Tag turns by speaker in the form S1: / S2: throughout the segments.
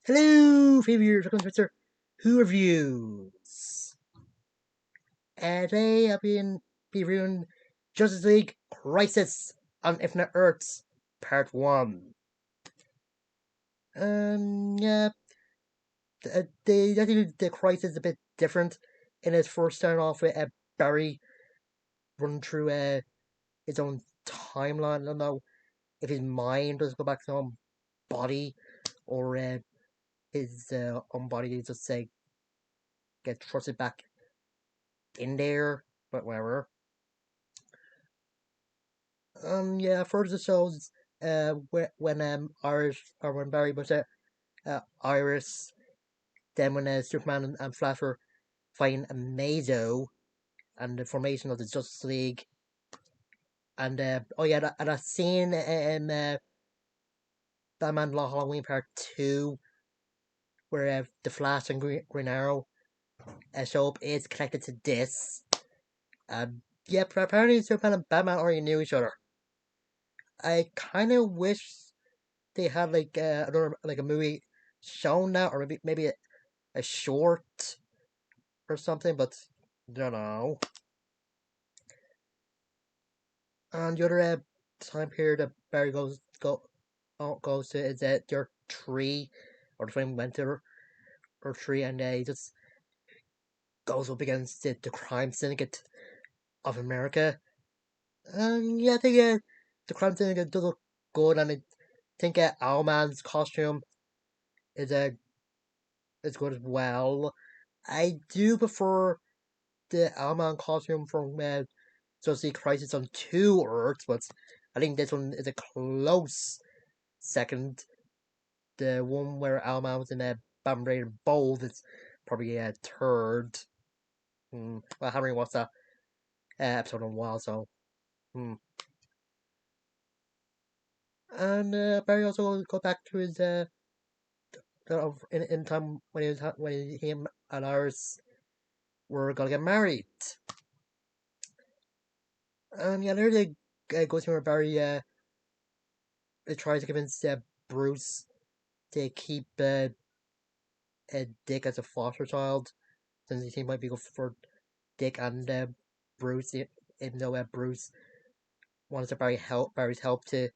S1: Hello, viewers. Welcome to Mr. Who reviews. Today I'll be reviewing Justice League Crisis on Infinite Earths Part One. Yeah, I think the Crisis is a bit different. In its first starting off with Barry running through his own timeline. I don't know if his mind does go back to his own body or his own body just say get thrusted back in there, but whatever. Yeah, first it shows when Irish or when Barry was Iris, then when Superman and Flash were fighting Amazo and the formation of the Justice League, and oh yeah, that scene in Batman Law Halloween Part Two where the Flash and Green Arrow show up is connected to this. Yeah, apparently Superman and Batman already knew each other. I kind of wish they had like another like a movie shown that, or maybe a short or something, but don't know. And the other time period that Barry goes to is their tree, or the flame winter or tree, and he just goes up against the crime syndicate of America. And yeah, I think the crime syndicate does look good, and I think Owlman's costume is is good as well. I do prefer the Owlman costume from Justice Crisis on Two Earths, but I think this one is a close second. The one where Owlman was in a Batman Bold is probably a third. Well, I haven't really watched that episode in a while, so. Hmm. And Barry also go back to his in time when him and Iris were gonna get married. And yeah, there's a goes where Barry tries to convince Bruce to keep Dick as a foster child, since he might be good for Dick and Bruce, even though Bruce wants to Barry's help to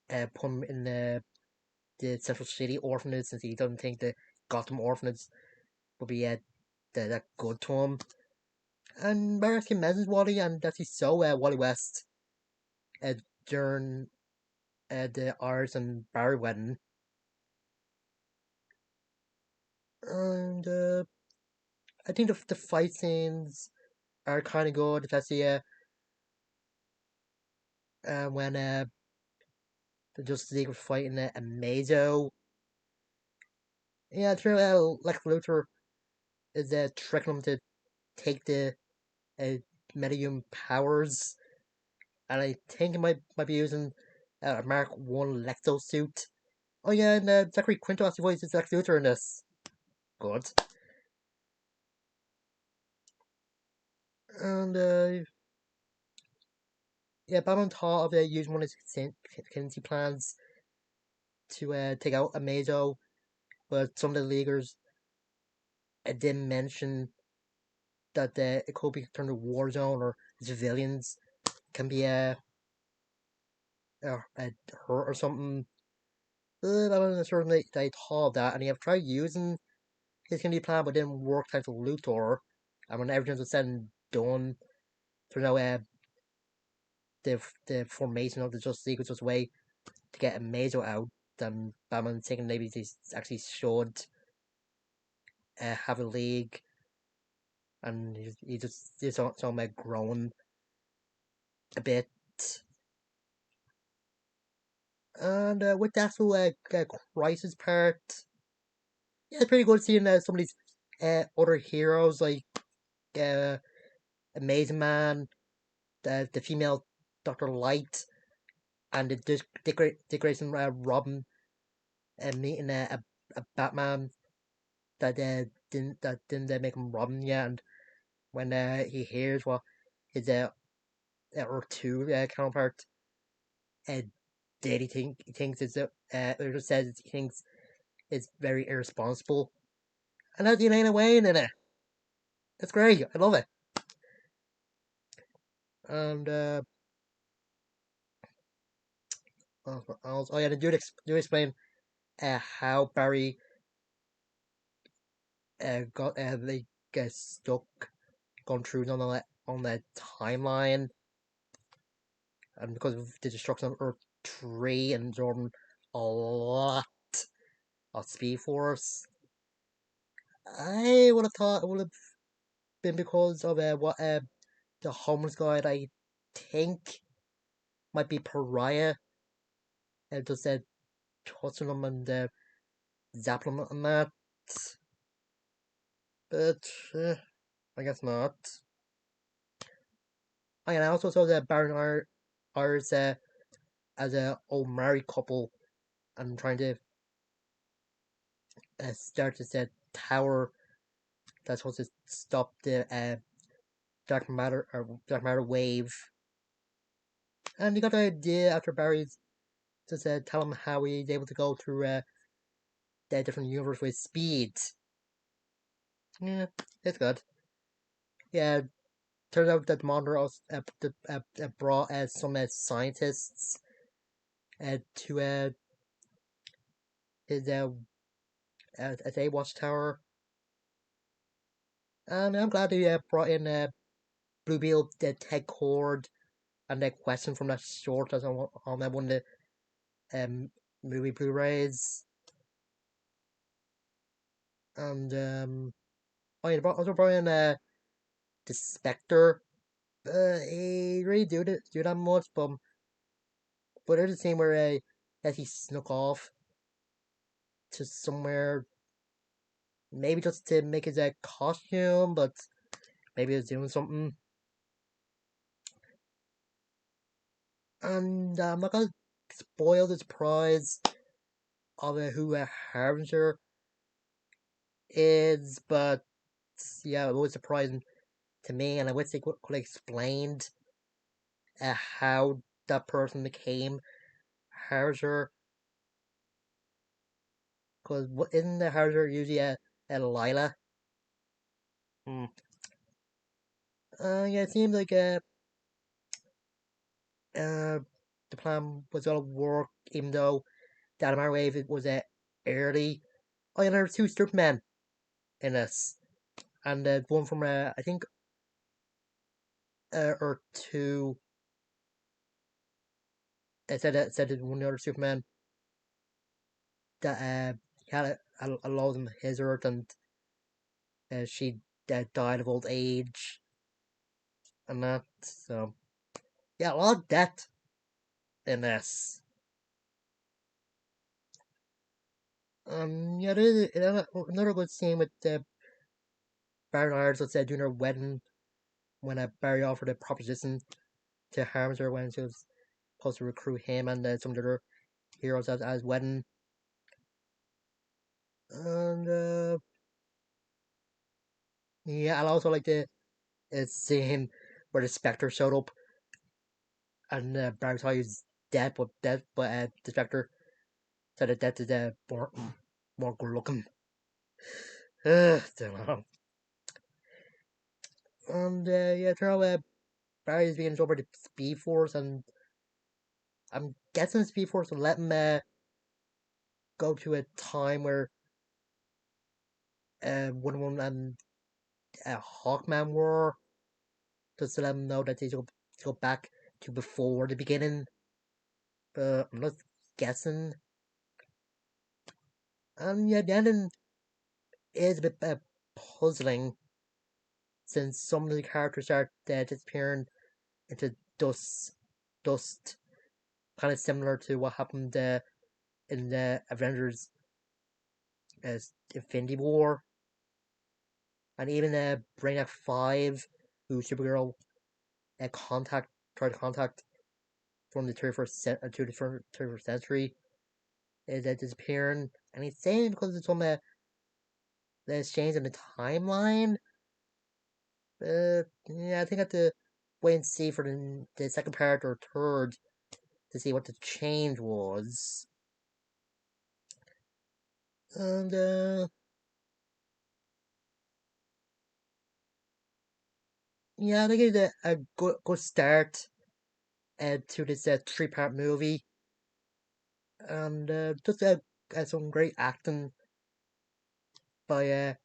S1: put him in the Central City orphanage, since he doesn't think the Gotham orphanage will be that good to him. And Barry actually mentions Wally, and that he saw Wally West uh, during the Iris and Barry wedding. And I think the fight scenes are kind of good, especially when the Justice League was fighting Amazo. Yeah, it turned out Lex Luthor is tricking him to take the uh, Medium powers, and I think he might be using a Mark One Lexo suit. Oh yeah, and Zachary Quinto actually voices Lex Luthor in this. Good. And yeah, Batman thought of using one of his contingency plans to take out Amazo, but some of the leaguers didn't mention that it could be turned to war zone, or civilians can be hurt or something. I wasn't sure they thought of that, and he have tried using his contingency plan, but didn't work thanks to Luthor. And when everything was said and done, turned out the formation of the Justice League was just a way to get Amazo out. Then Batman thinking maybe they actually should have a league, and he saw him grown a bit. And with the actual crisis part, yeah, it's pretty good seeing some of these other heroes like uh, Amazing Man, the female Doctor Light, and the Dick Grayson Robin meeting a Batman that didn't make him Robin yet, and when he hears what his Earth Two counterpart uh, did, he thinks it's it just says he thinks is very irresponsible, and that's Elena Wayne in it. It's great. I love it. And also, oh yeah, do explain how Barry got they get stuck going through on the timeline, and because of the destruction of Earth 3 and Jordan a lot of Speed Force. I would have thought it would have been because of what the homeless guy that I think might be Pariah just touching him and zapping him and that. But I guess not. And I also saw that Baron Iris as a old married couple and trying to start this tower that's supposed to stop the dark matter wave. And he got the idea after Barry's just tell him how he's able to go through the different universe with speed. Yeah, it's good. Yeah, turns out that Monitor also brought some scientists to his a watchtower, and I'm glad they brought in Bluebeard, the Ted Cord, and that question from that short that's on that one of the movie Blu-rays, and oh yeah, also brought in the Spectre. He really do that much, but there's a scene where that he snuck off to somewhere, maybe just to make his costume, but maybe he was doing something. And I'm not gonna spoil the surprise of who Harbinger is, but yeah, it was surprising to me, and I wish they could have explained how that person became Harbinger. Because isn't the Harbinger usually a Lila? Hmm. Yeah, it seems like the plan was gonna work, even though the Animal Wave was early. Oh, yeah, there's two Supermen in this, and one from I think Earth 2. It said that one of the other Supermen that he had a lot of them his Earth, and she died of old age and that. So yeah, a lot of death in this. Yeah, there's another good scene with Baron Irons, let's say, doing her wedding when Barry offered a proposition to Harbinger when she was supposed to recruit him and some of the other heroes as wedding. And yeah, I also like the scene where the Spectre showed up and Barry thought he was dead, but the Spectre said that death is more good looking. Don't know. And yeah, turn out Barry's being over the Speed Force, and I'm guessing Speed Force will let him go to a time where Wonder Woman and Hawkman were, just to let him know that they should go back to before the beginning. But I'm not guessing. And yeah, the ending is a bit puzzling since some of the characters start disappearing into dust, kind of similar to what happened in the Avengers Infinity War, and even Brainiac 5, who Supergirl tried to contact from the 21st century, is disappearing, and he's saying because of some the change in the timeline. Yeah, I think I have to wait and see for the second part or third to see what the change was. And yeah, I think it's a good start to this three-part movie, and just some great acting by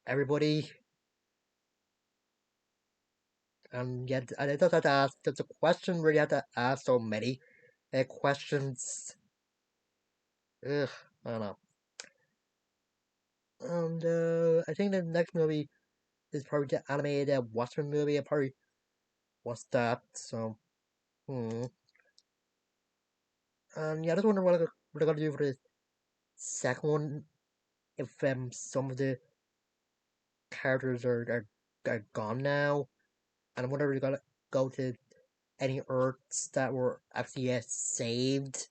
S1: everybody. And yeah, and I just have to ask. There's a question where you have to ask so many questions. Ugh, I don't know. And I think the next movie is probably the animated Watchmen movie. I probably watched that. So, hmm. And yeah, I just wonder what they're gonna do for the second one. If some of the characters are gone now, and I wonder if they're gonna go to any Earths that were actually saved.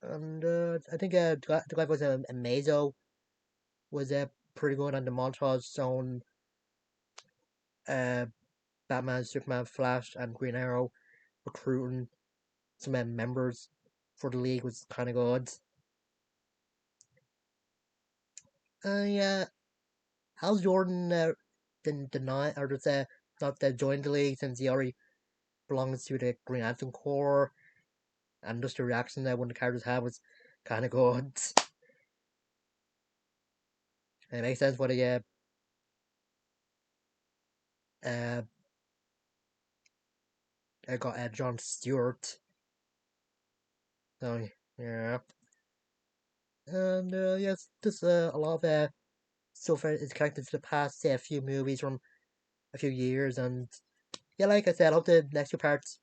S1: And I think the guy was Mazo was pretty good on the montage zone. Uh, Batman, Superman, Flash, and Green Arrow recruiting some members for the league was kind of good. Yeah, how's Jordan deny or just not join the league since he already belongs to the Green Lantern Corps, and just the reaction that one of the characters had was kind of good. And it makes sense why they uh, got John Stewart. So yeah, and yes, just a lot of stuff is connected to the past few movies from a few years, and yeah, like I said, I hope the next two parts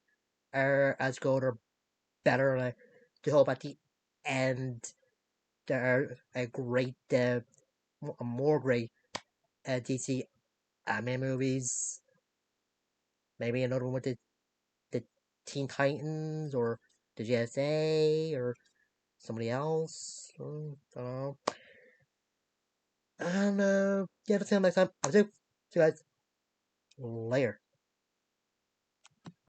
S1: are as good or better. And I do hope at the end there are a great, more great DC anime movies. Maybe another one with the Teen Titans or the GSA or somebody else. I don't know. And yeah, that's it next time. I'll do. See you guys later.